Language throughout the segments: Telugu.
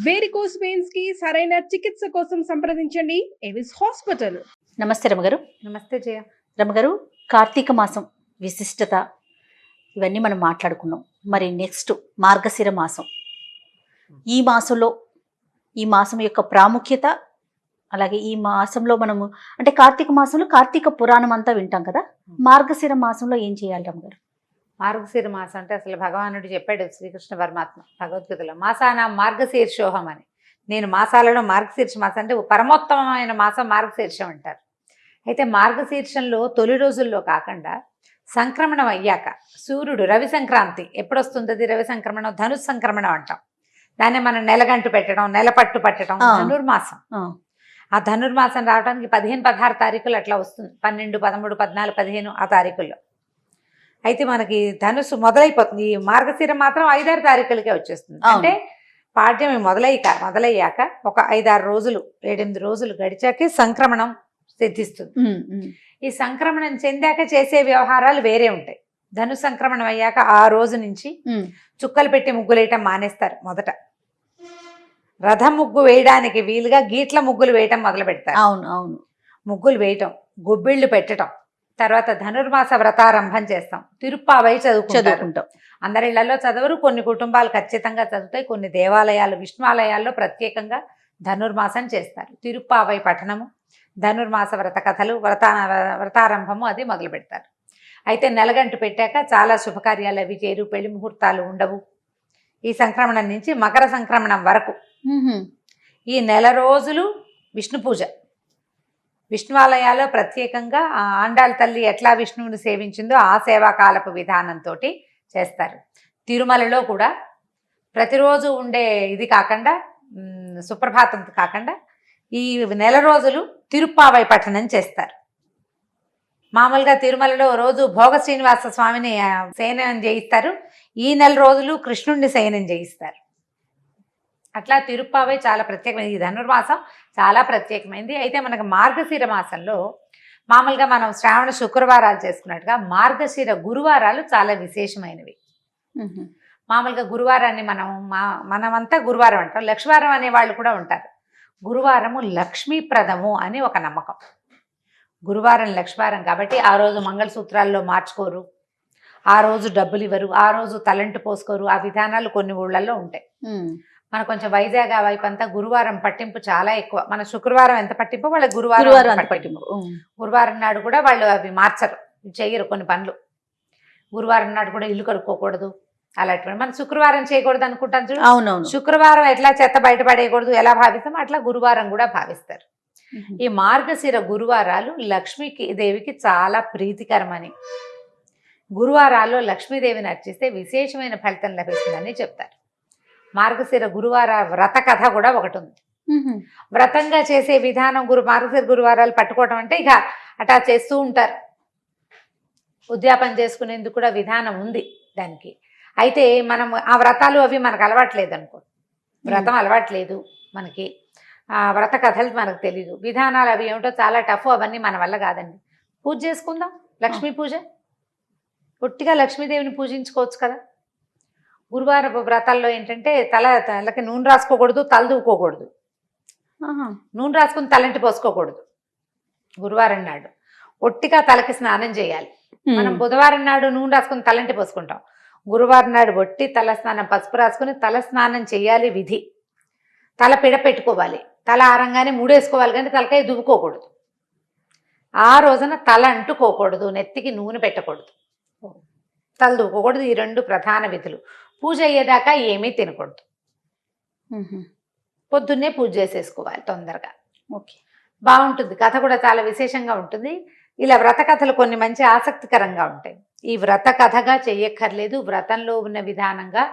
వేరికోస్ వెయిన్స్ కి సరైన చికిత్స కోసం సంప్రదించండి ఎవిస్ హాస్పిటల్. నమస్తే రమగారు. నమస్తే జయ. రమగారు, కార్తీక మాసం విశిష్టత ఇవన్నీ మనం మాట్లాడుకున్నాం. మరి నెక్స్ట్ మార్గశిర మాసం, ఈ మాసం యొక్క ప్రాముఖ్యత, అలాగే ఈ మాసంలో మనము అంటే కార్తీక మాసంలో కార్తీక పురాణం అంతా వింటాం కదా, మార్గశిర మాసంలో ఏం చేయాలి రమగారు? మార్గశిర మాసం అంటే అసలు భగవానుడు చెప్పాడు శ్రీకృష్ణ పరమాత్మ భగవద్గీతలో, మాసాన మార్గశీర్షోహం అని. నేను మాసాలలో మార్గశీర్ష మాసం అంటే పరమోత్తమమైన మాసం మార్గశీర్షం అంటారు. అయితే మార్గశీర్షంలో తొలి రోజుల్లో కాకుండా సంక్రమణం అయ్యాక సూర్యుడు రవి సంక్రాంతి ఎప్పుడు వస్తుంది? రవి సంక్రమణం, ధనుస్ సంక్రమణం అంటాం. దాన్ని మనం నెలగంటు పెట్టడం, నెలపట్టు పట్టడం ధనుర్మాసం. ఆ ధనుర్మాసం రావడానికి 15-16 తారీఖులు అట్లా వస్తుంది. 12, 13, 14, 15 ఆ తారీఖుల్లో. అయితే మనకి ధనుసు మొదలైపోతుంది. ఈ మార్గశిరం మాత్రం 5-6 తారీఖులకే వచ్చేస్తుంది. అంటే పాడ్యమి మొదలయ్యాక ఒక 5-6 రోజులు, 7-8 రోజులు గడిచాకే సంక్రమణం సిద్ధిస్తుంది. ఈ సంక్రమణం చెందాక చేసే వ్యవహారాలు వేరే ఉంటాయి. ధను సంక్రమణం అయ్యాక ఆ రోజు నుంచి చుక్కలు పెట్టి ముగ్గులు వేయటం మానేస్తారు. మొదట రథం ముగ్గు వేయడానికి వీలుగా గీట్ల ముగ్గులు వేయటం మొదలు పెడతారు. అవును. ముగ్గులు వేయటం, గొబ్బిళ్ళు పెట్టడం, తర్వాత ధనుర్మాస వ్రతారంభం చేస్తాం. తిరుప్పావై చదువుకుంటాం. అందరి ఇళ్లలో చదవరు, కొన్ని కుటుంబాలు ఖచ్చితంగా చదువుతాయి. కొన్ని దేవాలయాలు, విష్ణువాలయాల్లో ప్రత్యేకంగా ధనుర్మాసం చేస్తారు. తిరుప్పావై పఠనము, ధనుర్మాస వ్రత కథలు, వ్రతారంభము అది మొదలు పెడతారు. అయితే నెలగంటు పెట్టాక చాలా శుభకార్యాలు అవి చేరు, పెళ్లి ముహూర్తాలు ఉండవు. ఈ సంక్రమణం నుంచి మకర సంక్రమణం వరకు ఈ నెల రోజులు విష్ణు పూజ. విష్ణువాలయాల్లో ప్రత్యేకంగా ఆండాళ్ళ తల్లి ఎట్లా విష్ణువుని సేవించిందో ఆ సేవాకాలపు విధానంతో చేస్తారు. తిరుమలలో కూడా ప్రతిరోజు ఉండే ఇది కాకుండా, సుప్రభాతం కాకుండా ఈ నెల రోజులు తిరుప్పావై పఠనం చేస్తారు. మామూలుగా తిరుమలలో రోజు భోగ శ్రీనివాస స్వామిని శయనం చేయిస్తారు. ఈ నెల రోజులు కృష్ణుడిని శయనం చేయిస్తారు. అట్లా తిరుప్పావై చాలా ప్రత్యేకమైనది. ఈ ధనుర్మాసం చాలా ప్రత్యేకమైనది. అయితే మనకు మార్గశిర మాసంలో మామూలుగా మనం శ్రావణ శుక్రవారాలు చేసుకున్నట్టుగా మార్గశిర గురువారాలు చాలా విశేషమైనవి. మామూలుగా గురువారాన్ని మనమంతా గురువారం అంటాం. లక్ష్మీవారం అనే వాళ్ళు కూడా ఉంటారు. గురువారము లక్ష్మీప్రదము అని ఒక నమ్మకం. గురువారం లక్ష్మీవారం కాబట్టి ఆ రోజు మంగళసూత్రాల్లో మార్చుకోరు, ఆ రోజు డబ్బులు ఇవ్వరు, ఆ రోజు తలంటు పోసుకోరు. ఆ విధానాలు కొన్ని ఊళ్ళల్లో ఉంటాయి. మన కొంచెం వైజాగ్ ఆ వైపు అంతా గురువారం పట్టింపు చాలా ఎక్కువ. మన శుక్రవారం ఎంత పట్టింపు, వాళ్ళ గురువారం పట్టింపు. గురువారం నాడు కూడా వాళ్ళు అవి మార్చరు, చెయ్యరు కొన్ని పనులు. గురువారం నాడు కూడా ఇల్లు కడుక్కోకూడదు, అలాంటివి. మనం శుక్రవారం చేయకూడదు అనుకుంటాం చూడు. అవునవును. శుక్రవారం ఎట్లా చెత్త బయటపడేయకూడదు ఎలా భావిస్తాం, అట్లా గురువారం కూడా భావిస్తారు. ఈ మార్గశిర గురువారాలు లక్ష్మీకి దేవికి చాలా ప్రీతికరమని, గురువారాల్లో లక్ష్మీదేవిని అర్చిస్తే విశేషమైన ఫలితం లభిస్తుందని చెప్తారు. మార్గశిర గురువార వ్రత కథ కూడా ఒకటి ఉంది. వ్రతంగా చేసే విధానం మార్గశిర గురువారాలు పట్టుకోవటం అంటే ఇక అటా చేస్తూ ఉంటారు. ఉద్యాపన చేసుకునేందుకు కూడా విధానం ఉంది దానికి. అయితే మనం ఆ వ్రతాలు అవి మనకు అలవాట్లేదు అనుకో, వ్రతం అలవాట్లేదు మనకి, ఆ వ్రత కథలు మనకు తెలీదు, విధానాలు అవి ఏమిటో చాలా టఫ్, అవన్నీ మన వల్ల కాదండి. పూజ చేసుకుందాం, లక్ష్మీ పూజ. ఒట్టిగా లక్ష్మీదేవిని పూజించుకోవచ్చు కదా. గురువార వ్రతాల్లో ఏంటంటే తలకి నూనె రాసుకోకూడదు, తల దూకోకూడదు, నూనె రాసుకుని తలంటి పోసుకోకూడదు. గురువారం నాడు ఒట్టిగా తలకి స్నానం చేయాలి. మనం బుధవారం నాడు నూనె రాసుకుని తలంటి పోసుకుంటాం. గురువారం నాడు ఒట్టి తల స్నానం, పసుపు రాసుకుని తల స్నానం చేయాలి విధి. తల పిడ పెట్టుకోవాలి, తల ఆరంగానే మూడేసుకోవాలి, కానీ తలకాయ దువ్వుకోకూడదు. ఆ రోజున తల అంటుకోకూడదు, నెత్తికి నూనె పెట్టకూడదు, తల దువ్వుకోకూడదు. ఈ 2 ప్రధాన విధులు. పూజ అయ్యేదాకా ఏమీ తినకూడదు. పొద్దున్నే పూజ చేసేసుకోవాలి తొందరగా. ఓకే, బాగుంటుంది. కథ కూడా చాలా విశేషంగా ఉంటుంది. ఇలా వ్రత కథలు కొన్ని మంచి ఆసక్తికరంగా ఉంటాయి. ఈ వ్రత కథగా చెయ్యక్కర్లేదు, వ్రతంలో ఉన్న విధానంగా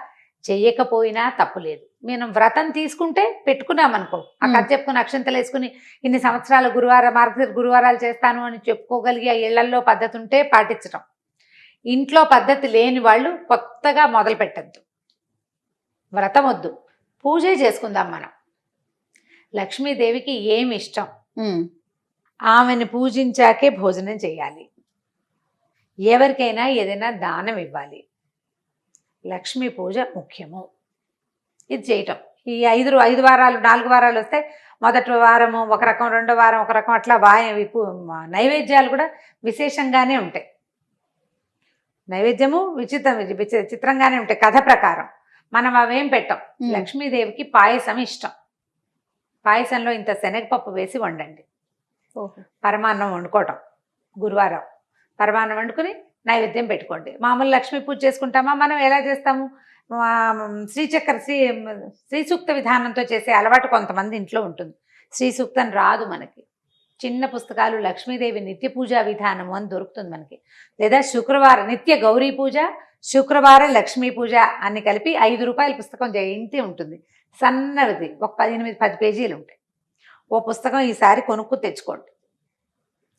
చెయ్యకపోయినా తప్పులేదు. మనం వ్రతం తీసుకుంటే పెట్టుకున్నామనుకో, ఆ కథ చెప్పుకుని అక్షంతలు వేసుకుని ఇన్ని సంవత్సరాల మార్గశిర గురువారాలు చేస్తాను అని చెప్పుకోగలిగి ఆ ఇళ్లల్లో పద్ధతి ఉంటే పాటించటం. ఇంట్లో పద్ధతి లేని వాళ్ళు కొత్తగా మొదలు పెట్టద్దు. వ్రతం వద్దు, పూజే చేసుకుందాం మనం. లక్ష్మీదేవికి ఏమి ఇష్టం, ఆమెను పూజించాకే భోజనం చేయాలి. ఎవరికైనా ఏదైనా దానం ఇవ్వాలి. లక్ష్మీ పూజ ముఖ్యము. ఇది చేయటం ఈ 5 వారాలు 4 వారాలు వస్తే మొదటి వారము ఒక రకం, రెండో వారం ఒక రకం, అట్లా నైవేద్యాలు కూడా విశేషంగానే ఉంటాయి. నైవేద్యము చిత్రంగానే ఉంటాయి కథ ప్రకారం. మనం అవేం పెట్టం. లక్ష్మీదేవికి పాయసం ఇష్టం. పాయసంలో ఇంత శనగపప్పు వేసి వండండి. పరమాన్నం వండుకోవటం గురువారం. పరమాన్నం వండుకుని నైవేద్యం పెట్టుకోండి. మామూలు లక్ష్మీ పూజ చేసుకుంటామా మనం ఎలా చేస్తాము? శ్రీ సూక్త విధానంతో చేసే అలవాటు కొంతమంది ఇంట్లో ఉంటుంది. శ్రీ సూక్తం రాదు మనకి. చిన్న పుస్తకాలు లక్ష్మీదేవి నిత్య పూజా విధానము అని దొరుకుతుంది మనకి. లేదా శుక్రవారం నిత్య గౌరీ పూజ, శుక్రవారం లక్ష్మీ పూజ అన్ని కలిపి 5 రూపాయల పుస్తకం జయంతి ఉంటుంది. సన్నది ఒక 18-10 పేజీలు ఉంటాయి. ఓ పుస్తకం ఈసారి కొనుక్కు తెచ్చుకోండి.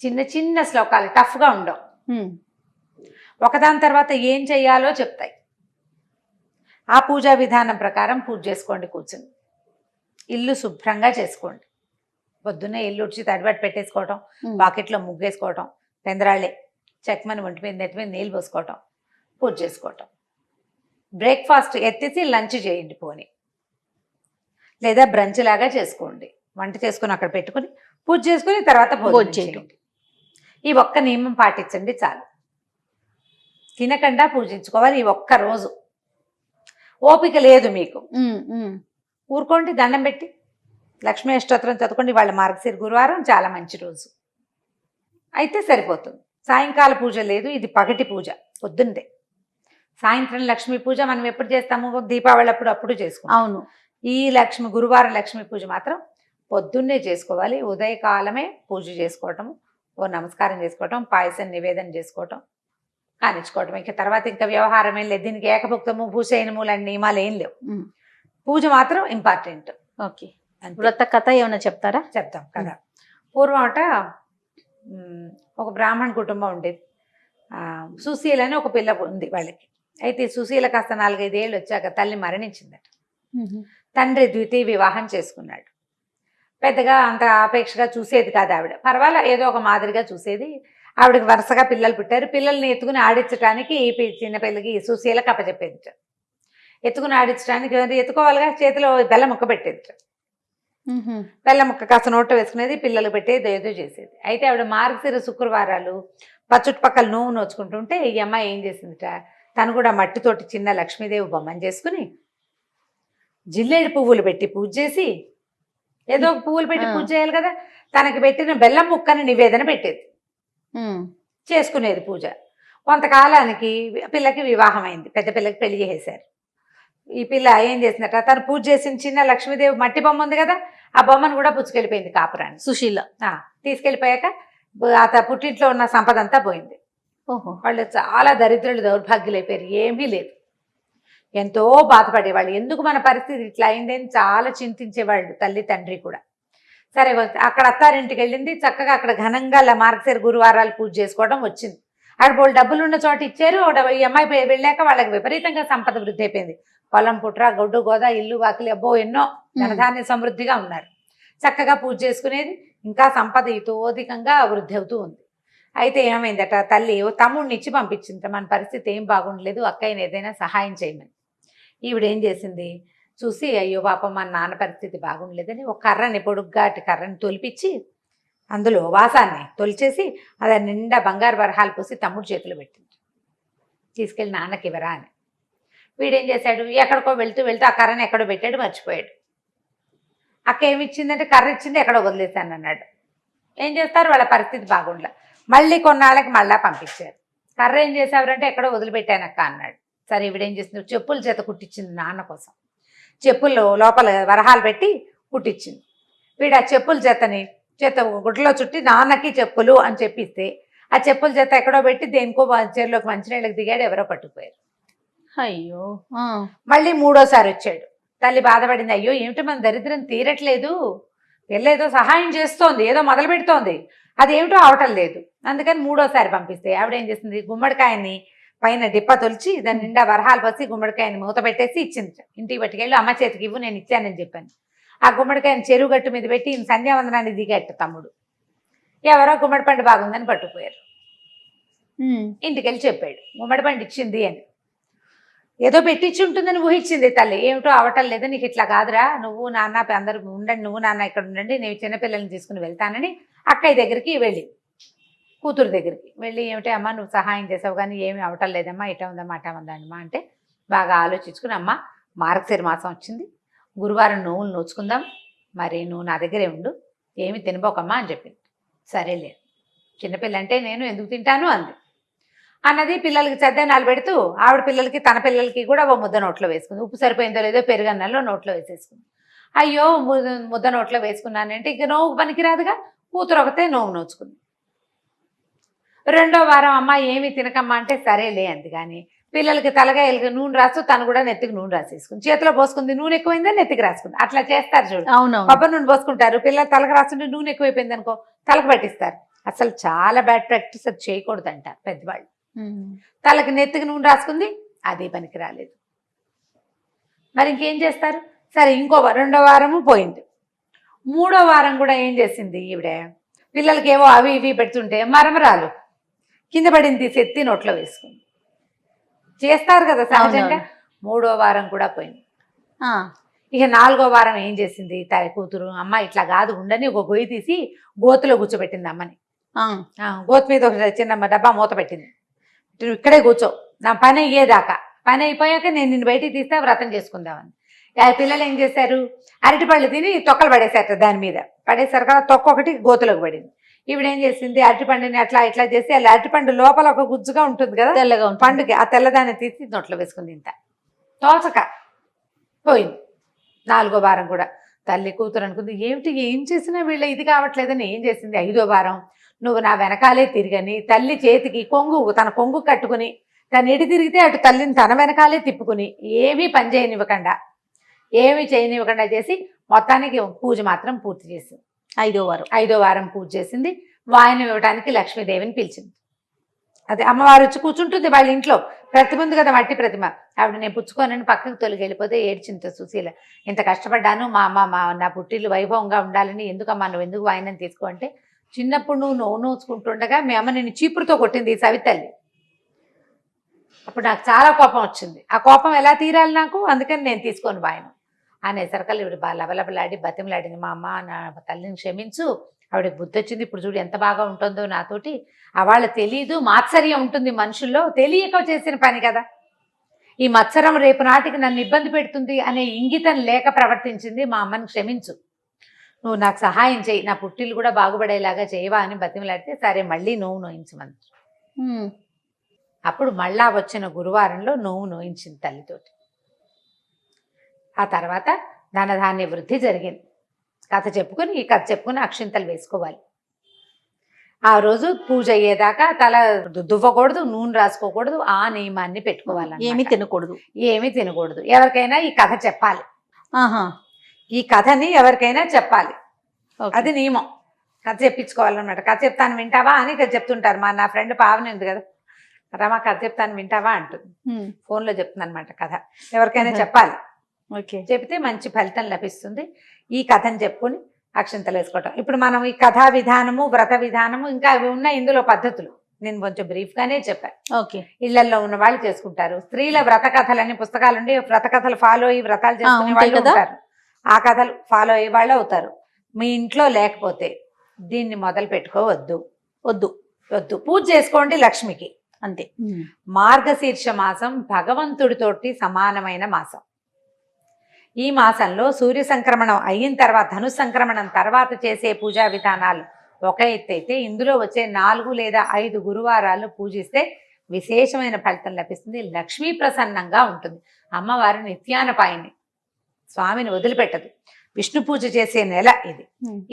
చిన్న చిన్న శ్లోకాలు, టఫ్గా ఉండవు. ఒకదాని తర్వాత ఏం చెయ్యాలో చెప్తాయి. ఆ పూజా విధానం ప్రకారం పూజ చేసుకోండి. కూర్చుని ఇల్లు శుభ్రంగా చేసుకోండి. పొద్దున్నే ఇల్లు ఉడిచి తడిబట్టి పెట్టేసుకోవటం, బాకెట్లో ముగ్గేసుకోవటం, పెందరాళ్ళే చెక్కమని ఒంటి మీద నెత్తి మీద నీళ్ళు పోసుకోవటం, పూజ చేసుకోవటం. బ్రేక్ఫాస్ట్ ఎత్తేసి లంచ్ చేయండి పోనీ, లేదా బ్రంచ్ లాగా చేసుకోండి. వంట చేసుకుని అక్కడ పెట్టుకుని పూజ చేసుకుని తర్వాత భోజనం చేయండి. ఈ ఒక్క నియమం పాటించండి చాలు. తినకుండా పూజించుకోవాలి ఈ ఒక్క రోజు. ఓపిక లేదు మీకు, ఊరుకోండి. దండం పెట్టి లక్ష్మీ అష్టోత్తరం చదువుకోండి. వాళ్ళ మార్గశిర గురువారం చాలా మంచి రోజు అయితే సరిపోతుంది. సాయంకాల పూజ లేదు, ఇది పగటి పూజ పొద్దున్నే. సాయంత్రం లక్ష్మీ పూజ మనం ఎప్పుడు చేస్తాము? దీపావళి అప్పుడు చేసుకుంటాం. అవును. ఈ గురువారం లక్ష్మీ పూజ మాత్రం పొద్దున్నే చేసుకోవాలి. ఉదయకాలమే పూజ చేసుకోవటము, ఓ నమస్కారం చేసుకోవటం, పాయసం నివేదన చేసుకోవటం, కానిచ్చుకోవటం. ఇంకా తర్వాత ఇంకా వ్యవహారం ఏం లేదు. దీనికి ఏకభుక్తము, భూషయనము లాంటి నియమాలు ఏం లేవు. పూజ మాత్రం ఇంపార్టెంట్. ఓకే. వ్రత కథ ఏమైనా చెప్తారా? చెప్తాం కదా. పూర్వం ఒక బ్రాహ్మణ కుటుంబం ఉండేది. సుశీల అని ఒక పిల్ల ఉంది వాళ్ళకి. అయితే సుశీల కాస్త 4-5 ఏళ్ళు వచ్చాక తల్లి మరణించిందట. తండ్రి ద్వితీయ వివాహం చేసుకున్నాడు. పెద్దగా అంత అపేక్షగా చూసేది కాదు ఆవిడ. పర్వాలే ఏదో ఒక మాదిరిగా చూసేది. ఆవిడకి వరుసగా పిల్లలు పుట్టారు. పిల్లల్ని ఎత్తుకుని ఆడించడానికి ఈ చిన్న పిల్లకి సుశీలకు అప్పచెప్పేది. ఎత్తుకుని ఆడించడానికి ఎత్తుకోవాలిగా, చేతిలో బెల్లం ముక్క పెట్టేది. బెల్లం ముక్క కాస్త నోట్లో వేసుకునేది, పిల్లలు పెట్టేది, ఏదో చేసేది. అయితే ఆవిడ మార్గశిర శుక్రవారాలు చుట్టుపక్కల నువ్వు నోచుకుంటుంటే ఈ అమ్మాయి ఏం చేసిందిట, తను కూడా మట్టితోటి చిన్న లక్ష్మీదేవి బొమ్మని చేసుకుని జిల్లేడు పువ్వులు పెట్టి పూజ చేసి, ఏదో పువ్వులు పెట్టి పూజ చేయాలి కదా, తనకి పెట్టిన బెల్లం ముక్కని నివేదన పెట్టేది, చేసుకునేది పూజ. కొంతకాలానికి పిల్లకి వివాహం అయింది. పెద్ద పిల్లకి పెళ్లి చేసేశారు. ఈ పిల్ల ఏం చేసిందట, తను పూజ చేసిన చిన్న లక్ష్మీదేవి మట్టి బొమ్మ ఉంది కదా, ఆ బొమ్మను కూడా పుచ్చుకెళ్ళిపోయింది కాపురాన్ని. సుశీల తీసుకెళ్ళిపోయాక పుట్టింట్లో ఉన్న సంపద అంతా పోయింది. వాళ్ళు చాలా దరిద్రులు, దౌర్భాగ్యులు అయిపోయారు. ఏమీ లేదు. ఎంతో బాధపడేవాళ్ళు. ఎందుకు మన పరిస్థితి ఇట్లా అయిందని చాలా చింతించేవాళ్ళు తల్లి తండ్రి కూడా. సరే అక్కడ అత్తారింటికి వెళ్ళింది. చక్కగా అక్కడ ఘనంగా మార్గశిర గురువారాలు పూజ చేసుకోవడం వచ్చింది. అక్కడ వాళ్ళు డబ్బులు ఉన్న చోట ఇచ్చారు. ఈ అమ్మాయి వెళ్ళాక వాళ్ళకి విపరీతంగా సంపద వృద్ధి అయిపోయింది. పొలం పుట్ర, గొడ్డు గోద, ఇల్లు వాకిలి, అబ్బో ఎన్నో ధనధాన్య సమృద్ధిగా ఉన్నారు. చక్కగా పూజ చేసుకునేది. ఇంకా సంపద ఇతోధికంగా వృద్ధి అవుతూ ఉంది. అయితే ఏమైందట, తల్లి తమ్ముడిని ఇచ్చి పంపించింది. మన పరిస్థితి ఏం బాగుండలేదు, అక్కయ్యని ఏదైనా సహాయం చేయమని. ఈవిడేం చేసింది, చూసి అయ్యో పాపం మన నాన్న పరిస్థితి బాగుండలేదని ఒక కర్రని, పొడుగ్గాటి కర్రని తొలిపించి అందులో వాసాన్ని తొలిచేసి అది నిండా బంగారు వరహాలు పూసి తమ్ముడు చేతిలో పెట్టింది. తీసుకెళ్ళి నాన్నకి ఇవ్వరా అని. వీడేం చేశాడు, ఎక్కడికో వెళ్తూ ఆ కర్రని ఎక్కడో పెట్టాడు, మర్చిపోయాడు. అక్క ఏమి ఇచ్చిందంటే కర్ర ఇచ్చింది, ఎక్కడో వదిలేశాను అన్నాడు. ఏం చేస్తారు, వాళ్ళ పరిస్థితి బాగుండలే. మళ్ళీ కొన్నాళ్ళకి మళ్ళా పంపించారు. కర్ర ఏం చేసావురంటే ఎక్కడో వదిలిపెట్టానక్క అన్నాడు. సరే ఈవిడేం చేసింది, చెప్పుల చేత కుట్టించింది నాన్న కోసం. చెప్పుల్లో లోపల వరహాలు పెట్టి కుట్టించింది. వీడు ఆ చెప్పుల చేత గుడ్డలో చుట్టి నాన్నకి చెప్పులు అని చెప్పిస్తే ఆ చెప్పుల చేత ఎక్కడో పెట్టి దేనికో చెరులోకి మంచినీళ్ళకి దిగాడు, ఎవరో పట్టుకుపోయారు. అయ్యో. మళ్ళీ 3ఓసారి వచ్చాడు. తల్లి బాధపడింది, అయ్యో ఏమిటి మన దరిద్రం తీరట్లేదు, వెళ్ళేదో సహాయం చేస్తోంది, ఏదో మొదలు పెడుతోంది, అదేమిటో అవటం లేదు. అందుకని 3ఓసారి పంపిస్తే ఆవిడేం చేసింది, గుమ్మడికాయని పైన డిప్ప తొలిచి దాని నిండా వరహాలు పసి గుమ్మడికాయని మూత పెట్టేసి ఇచ్చింది. ఇంటికి పట్టుకెళ్ళి అమ్మ చేతికి ఇవ్వు, నేను ఇచ్చానని చెప్పాను. ఆ గుమ్మడికాయని చెరువు గట్టు మీద పెట్టి సంధ్యావందనాన్ని దిగట్టు తమ్ముడు. ఎవరో గుమ్మడి పండు బాగుందని పట్టుకుపోయారు. ఇంటికి వెళ్ళి చెప్పాడు గుమ్మడి పండు ఇచ్చింది అని. ఏదో పెట్టించి ఉంటుందని ఊహించింది తల్లి. ఏమిటో అవటం లేదా, నీకు ఇట్లా కాదురా, నువ్వు నాన్న అందరు ఉండండి, నువ్వు నాన్న ఇక్కడ ఉండండి, నేను చిన్నపిల్లల్ని తీసుకుని వెళ్తానని అక్కయ్య దగ్గరికి వెళ్ళి, కూతురు దగ్గరికి వెళ్ళి, ఏమిటి అమ్మ నువ్వు సహాయం చేసావు కానీ ఏమి అవటం లేదమ్మా, ఇట ఉందమ్మా అట ఉందమ్మా అంటే బాగా ఆలోచించుకుని, అమ్మ మార్గశిర మాసం వచ్చింది, గురువారం నువ్వులు నోచుకుందాం, మరి నువ్వు నా దగ్గరే ఉండు, ఏమి తినబోకమ్మా అని చెప్పింది. సరేలే, చిన్నపిల్ల అంటే నేను ఎందుకు తింటాను అంది. అన్నది పిల్లలకి చద్దనాలు పెడుతూ ఆవిడ పిల్లలకి తన పిల్లలకి కూడా ఓ ముద్ద నోట్లో వేసుకుంది. ఉప్పు సరిపోయిందో లేదో పెరుగన్నంలో నోట్లో వేసేసుకుంది. అయ్యో ముద్ద నోట్లో వేసుకున్నానంటే ఇంక నోవు పనికిరాదుగా, కూతురు ఒకతే నోవు నోచుకుంది. రెండో వారం అమ్మ ఏమి తినకమ్మా అంటే సరేలే అంది. కానీ పిల్లలకి తలగా ఎలుగు నూనె రాసు, తను కూడా నెత్తికి నూనె రాసేసుకుంది. చేతిలో పోసుకుంది, నూనె ఎక్కువైందని నెత్తికి రాసుకుంది. అట్లా చేస్తారు చూడు, కొబ్బరి నూనె పోసుకుంటారు, పిల్లలు తలకు రాస్తుంటే నూనె ఎక్కువైపోయింది అనుకో తలకు పట్టిస్తారు. అసలు చాలా బ్యాడ్ ప్రాక్టీస్, అది చేయకూడదంట పెద్దవాళ్ళు. తలకి నెత్తికి నూనె రాసుకుంది, అది పనికి రాలేదు. మరి ఇంకేం చేస్తారు? సరే ఇంకో రెండో వారము పోయింది. మూడో వారం కూడా ఏం చేసింది ఈవిడ, పిల్లలకి ఏవో అవి ఇవి పెడుతుంటే మరమరాలు కింద పడింది, తీసి ఎత్తి నోట్లో వేసుకుంది. చేస్తారు కదా సహజంగా. మూడో వారం కూడా పోయింది. ఇక నాలుగో వారం ఏం చేసింది కూతురు, అమ్మ ఇట్లా కాదు ఉండని ఒక గొయ్యి తీసి గోతులో కూర్చోబెట్టింది అమ్మని. గోతు మీద ఒక చిన్న డబ్బా మూత పెట్టింది. నువ్వు ఇక్కడే కూర్చో, నా పని అయ్యేదాకా, పని అయిపోయాక నేను నిన్ను బయటికి తీస్తే వ్రతం చేసుకుందామని. ఆ పిల్లలు ఏం చేశారు, అరటిపళ్ళు తిని తొక్కలు పడేశారు, దాని మీద పడేశారు కదా, తొక్క ఒకటి గోతులోకి పడింది. ఈవిడేం చేసింది, అరటిపండుని అట్లా ఇట్లా చేసి అలా అరటిపండు లోపల ఒక గుజ్జుగా ఉంటుంది కదా తెల్లగా పండుకి, ఆ తెల్లదాన్ని తీసి నోట్లో వేసుకుంది. ఇంత తోచక పోయింది. నాలుగో వారం కూడా తల్లి కూతురు అనుకుంది, ఏమిటి ఏం చేసినా వీళ్ళ ఇది కావట్లేదని ఏం చేసింది. ఐదో వారం నువ్వు నా వెనకాలే తిరిగని తల్లి చేతికి తన కొంగు కట్టుకుని తను ఎటు తిరిగితే అటు తల్లిని తన వెనకాలే తిప్పుకుని ఏమీ పని చేయనివ్వకుండా చేసి మొత్తానికి పూజ మాత్రం పూర్తి చేసింది. ఐదో వారం పూజ చేసింది. వాయనం ఇవ్వడానికి లక్ష్మీదేవిని పిలిచింది. అదే అమ్మవారు వచ్చి కూర్చుంటుంది వాళ్ళ ఇంట్లో, ప్రతిమ ఉంది కదా మట్టి ప్రతిమ, ఆవిడ నేను పుచ్చుకోనని పక్కకు తొలగి వెళ్ళిపోతే ఏడ్చింది సుశీల. ఇంత కష్టపడ్డాను, మా నా పుట్టిల్లు వైభవంగా ఉండాలని, ఎందుకమ్మా నువ్వు ఎందుకు వాయనం తీసుకో అంటే, చిన్నప్పుడు నువ్వు నోచుకుంటుండగా మీ అమ్మ నేను చీపురుతో కొట్టింది సవితల్లి, అప్పుడు నాకు చాలా కోపం వచ్చింది, ఆ కోపం ఎలా తీరాలి నాకు, అందుకని నేను తీసుకోను వాయనం అనేసరికల్లా ఇవిడ లబలబలాడి బతిమలాడింది, మా అమ్మ నా తల్లిని క్షమించు, ఆవిడకి బుద్ధి వచ్చింది, ఇప్పుడు చూడు ఎంత బాగా ఉంటుందో నాతోటి, వాళ్ళ తెలీదు మాత్సర్యం ఉంటుంది మనుషుల్లో, తెలియక చేసిన పని కదా, ఈ మత్సరం రేపు నాటికి నన్ను ఇబ్బంది పెడుతుంది అనే ఇంగితం లేక ప్రవర్తించింది, మా అమ్మని క్షమించు, నువ్వు నాకు సహాయం చేయి, నా పుట్టిల్లు కూడా బాగుపడేలాగా చేయవా అని బతిమలాడితే, సరే మళ్ళీ నోవు నోయించమని. అప్పుడు మళ్ళా వచ్చిన గురువారంలో నోవు నోయించింది తల్లితోటి. ఆ తర్వాత ధనధాన్య వృద్ధి జరిగింది. ఈ కథ చెప్పుకుని అక్షింతలు వేసుకోవాలి. ఆ రోజు పూజ అయ్యేదాకా తల దువ్వకూడదు, నూనె రాసుకోకూడదు, ఆ నియమాన్ని పెట్టుకోవాలి. ఏమీ తినకూడదు. ఎవరికైనా ఈ కథ చెప్పాలి. ఈ కథని ఎవరికైనా చెప్పాలి, అది నియమం. కథ చెప్పించుకోవాలన్నమాట. కథ చెప్తాను వింటావా అని చెప్తుంటారు. నా ఫ్రెండ్ పావని ఉంది కదా, రమా కథ చెప్తాను వింటావా అంటుంది, ఫోన్లో చెప్తుంది అనమాట కథ. ఎవరికైనా చెప్పాలి, చెప్తే మంచి ఫలితం లభిస్తుంది. ఈ కథను చెప్పుకొని అక్షింతలు వేసుకోవటం. ఇప్పుడు మనం ఈ కథా విధానము, వ్రత విధానము, ఇంకా అవి ఉన్నాయి ఇందులో పద్ధతులు, నేను కొంచెం బ్రీఫ్గానే చెప్పాను. ఇళ్లలో ఉన్న వాళ్ళు చేసుకుంటారు. స్త్రీల వ్రత కథలని పుస్తకాలు ఉండి వ్రత కథలు ఫాలో అయ్యి వ్రతాలు చేసుకునే వాళ్ళు ఉంటారు, ఆ కథలు ఫాలో అయ్యే వాళ్ళు అవుతారు. మీ ఇంట్లో లేకపోతే దీన్ని మొదలు పెట్టుకోవద్దు, వద్దు పూజ చేసుకోండి లక్ష్మికి అంతే. మార్గశీర్ష మాసం భగవంతుడితోటి సమానమైన మాసం. ఈ మాసంలో సూర్య సంక్రమణం అయిన తర్వాత, ధను సంక్రమణం తర్వాత చేసే పూజా విధానాలు ఒక ఎత్తు అయితే, ఇందులో వచ్చే 4 లేదా 5 గురువారాలు పూజిస్తే విశేషమైన ఫలితం లభిస్తుంది. లక్ష్మీ ప్రసన్నంగా ఉంటుంది. అమ్మవారు నిత్యానపాయిని, స్వామిని వదిలిపెట్టదు. విష్ణు పూజ చేసే నెల ఇది.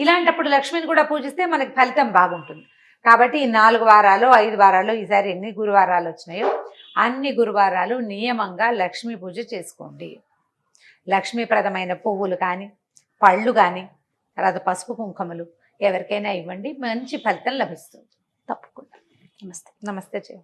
ఇలాంటప్పుడు లక్ష్మిని కూడా పూజిస్తే మనకి ఫలితం బాగుంటుంది. కాబట్టి ఈ 4 వారాలు 5 వారాలు, ఈసారి ఎన్ని గురువారాలు వచ్చినాయో అన్ని గురువారాలు నియమంగా లక్ష్మీ పూజ చేసుకోండి. లక్ష్మీప్రదమైన పువ్వులు కానీ, పళ్ళు కానీ, తర్వాత పసుపు కుంకుమలు ఎవరికైనా ఇవ్వండి, మంచి ఫలితం లభిస్తుంది తప్పకుండా. నమస్తే.